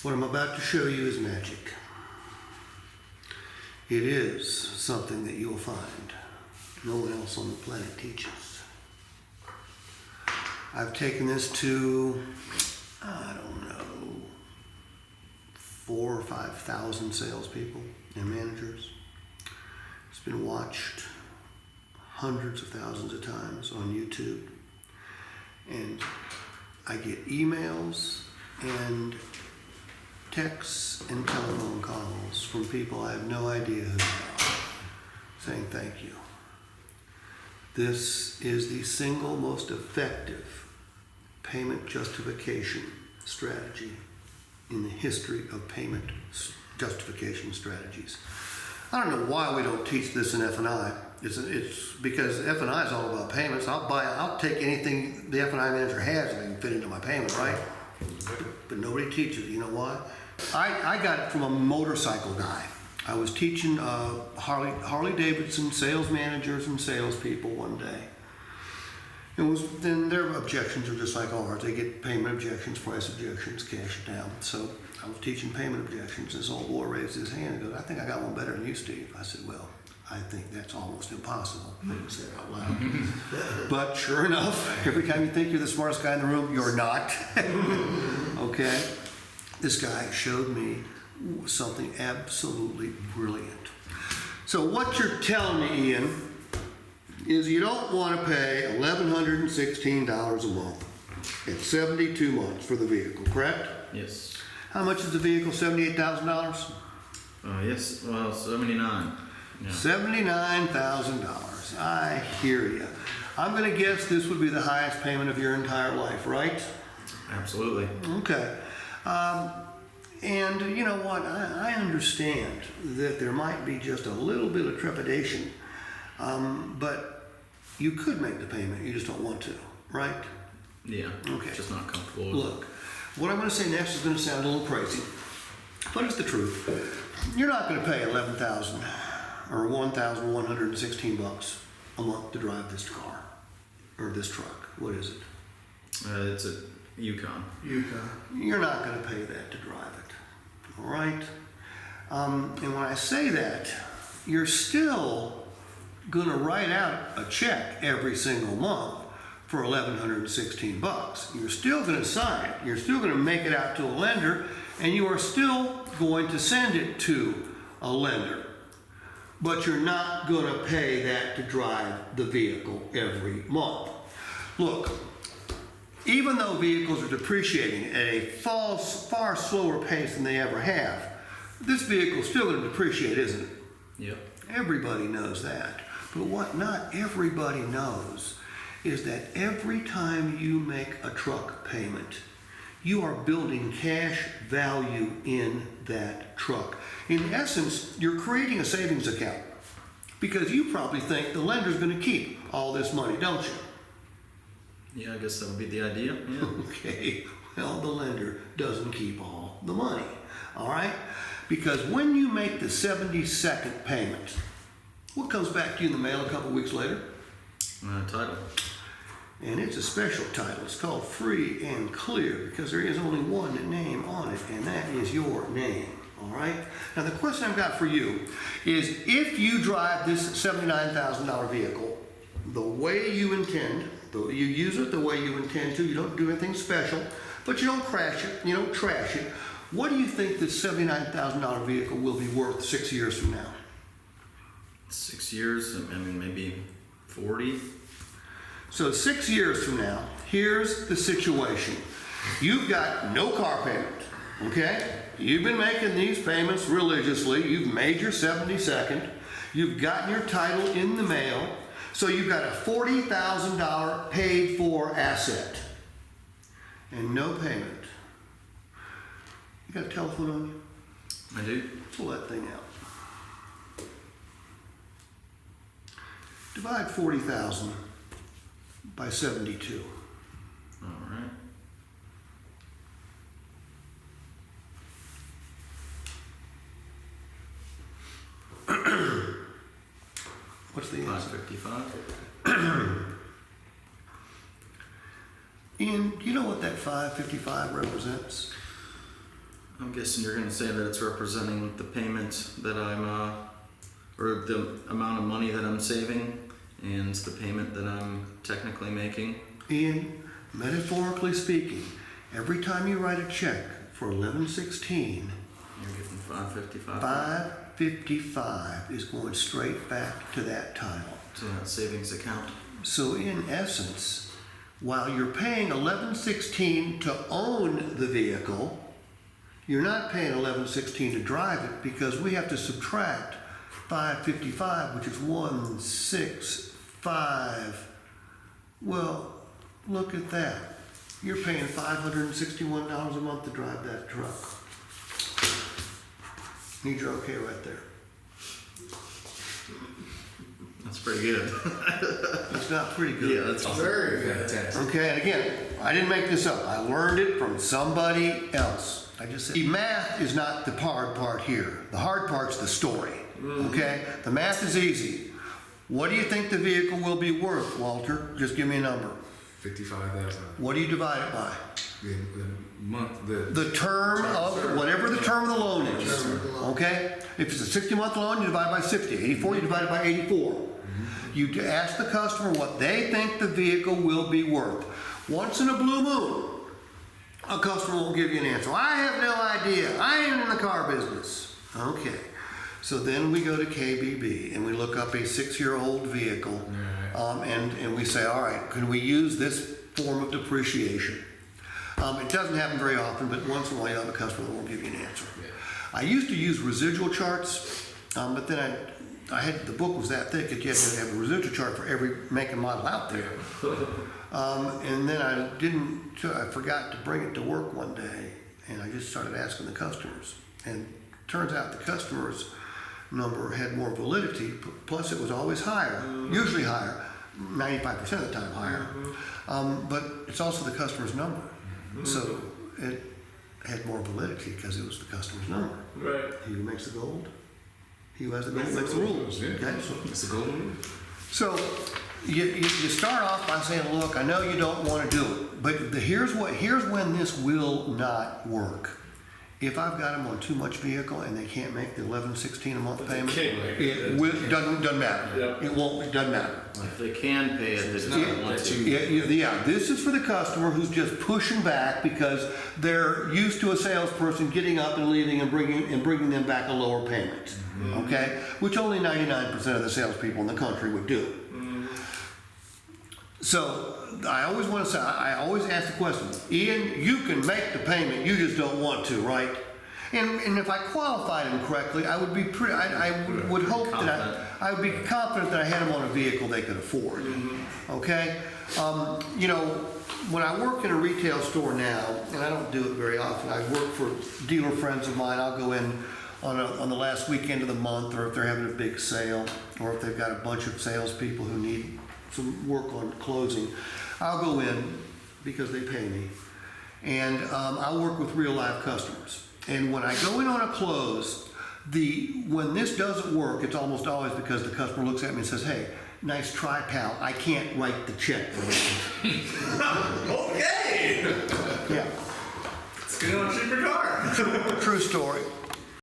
What I'm about to show you is magic. It is something that you'll find no one else on the planet teaches. I've taken this to, I don't know, 4,000 or 5,000 salespeople and managers. It's been watched hundreds of thousands of times on YouTube. And I get emails and texts and telephone calls from people I have no idea who they are, saying thank you. This is the single most effective payment justification strategy in the history of payment justification strategies. I don't know why we don't teach this in F&I. It's because F&I is all about payments. I'll take anything the F&I manager has and I can fit into my payment, right? But nobody teaches it. You know why? I got it from a motorcycle guy. I was teaching Harley Davidson sales managers and salespeople one day. Then their objections are just like ours. They get payment objections, price objections, cash it down. So I was teaching payment objections. This old boy raised his hand and goes, "I think I got one better than you, Steve." I said, "Well, I think that's almost impossible." I didn't say it out loud. But sure enough, every time you think you're the smartest guy in the room, you're not. Okay? This guy showed me something absolutely brilliant. So what you're telling me, Ian, is you don't want to pay $1,116 a month at 72 months for the vehicle, correct? Yes. How much is the vehicle? $78,000? Yes, well, 79. Yeah. $79,000. I hear you. I'm going to guess this would be the highest payment of your entire life, right? Absolutely. Okay. And you know what? I understand that there might be just a little bit of trepidation, but you could make the payment. You just don't want to, right? Yeah. Okay. Just not comfortable with Look, what I'm going to say next is going to sound a little crazy, but it's the truth. You're not going to pay $11,000 or $1,116 a month to drive this car or this truck. What is it? It's a Yukon. You're not going to pay that to drive it, all right? And when I say that, you're still going to write out a check every single month for $1,116. You're still going to sign it. You're still going to make it out to a lender, and you are still going to send it to a lender. But you're not going to pay that to drive the vehicle every month. Look, even though vehicles are depreciating at a far slower pace than they ever have, this vehicle is still going to depreciate, isn't it? Yep. Everybody knows that. But what not everybody knows is that every time you make a truck payment, you are building cash value in that truck. In essence, you're creating a savings account because you probably think the lender's going to keep all this money, don't you? Yeah, I guess that would be the idea. Yeah. Okay, well, the lender doesn't keep all the money, all right? Because when you make the 72nd payment, what comes back to you in the mail a couple weeks later? Title. And it's a special title. It's called Free and Clear because there is only one name on it, and that is your name, all right? Now, the question I've got for you is if you drive this $79,000 vehicle the way you intend, you use it the way you intend to, you don't do anything special, but you don't crash it, you don't trash it, what do you think this $79,000 vehicle will be worth 6 years from now? 6 years, I mean, maybe 40. So 6 years from now, here's the situation. You've got no car payment, okay? You've been making these payments religiously. You've made your 72nd. You've gotten your title in the mail. So you've got a $40,000 paid for asset and no payment. You got a telephone on you? I do. Pull that thing out. Divide 40,000 by 72. All right. What's the answer? 555. Ian, do you know what that 555 represents? I'm guessing you're going to say that it's representing the payment that I'm, or the amount of money that I'm saving and the payment that I'm technically making. Ian, metaphorically speaking, every time you write a check for 1116, You're getting 555 555 is going straight back to that title. to that savings account. So in essence, while you're paying 1116 to own the vehicle, you're not paying 1116 to drive it, because we have to subtract 555, which is 165. Well, look at that. You're paying $561 a month to drive that truck. Need your okay right there. That's pretty good. It's not pretty good. Yeah, that's Very fantastic. Okay, and again, I didn't make this up. I learned it from somebody else. I just said, the math is not the hard part here. The hard part's the story. Okay? The math is easy. What do you think the vehicle will be worth, Walter? Just give me a number. 55,000. What do you divide it by? The month, The term of, whatever the term of the loan is. Okay? If it's a 60-month loan, you divide by 60. 84, you divide it by 84. You ask the customer what they think the vehicle will be worth. Once in a blue moon, a customer won't give you an answer. I have no idea. I ain't in the car business. Okay. So then we go to KBB and we look up a 6-year-old vehicle, and we say, all right, can we use this form of depreciation? It doesn't happen very often, but once in a while you have a customer that won't give you an answer. I used to use residual charts, but then I had, the book was that thick that you had to have a residual chart for every make and model out there. And then I forgot to bring it to work one day, and I just started asking the customers. And it turns out the customers' number had more validity, plus it was always higher, usually higher, 95% of the time higher. But it's also the customer's number. So it had more validity because it was the customer's number. Right. He who makes the gold, he who has the gold makes the rules. Yeah. Okay, so It's a golden rule. so you start off by saying, look, I know you don't want to do it, but here's when this will not work. If I've got them on too much vehicle and they can't make the 1116 a month payment, it doesn't matter. Yep. It doesn't matter. If they can pay it, they just don't want to. Yeah, this is for the customer who's just pushing back because they're used to a salesperson getting up and leaving and bringing them back a lower payment. Okay, which only 99% of the salespeople in the country would do. So I always want to say, I always ask the question, Ian, you can make the payment, you just don't want to, right? And if I qualified him correctly, I would be pretty. I would hope that I would be confident that I had him on a vehicle they could afford. Okay, you know, when I work in a retail store now, and I don't do it very often, I work for dealer friends of mine. I'll go in on the last weekend of the month, or if they're having a big sale, or if they've got a bunch of salespeople who need some work on closing. I'll go in because they pay me, and I'll work with real live customers. And when I go in on a close, when this doesn't work, it's almost always because the customer looks at me and says, "Hey, nice try, pal. I can't write the check for you." Okay. Yeah, Let's get on a cheaper car. true story.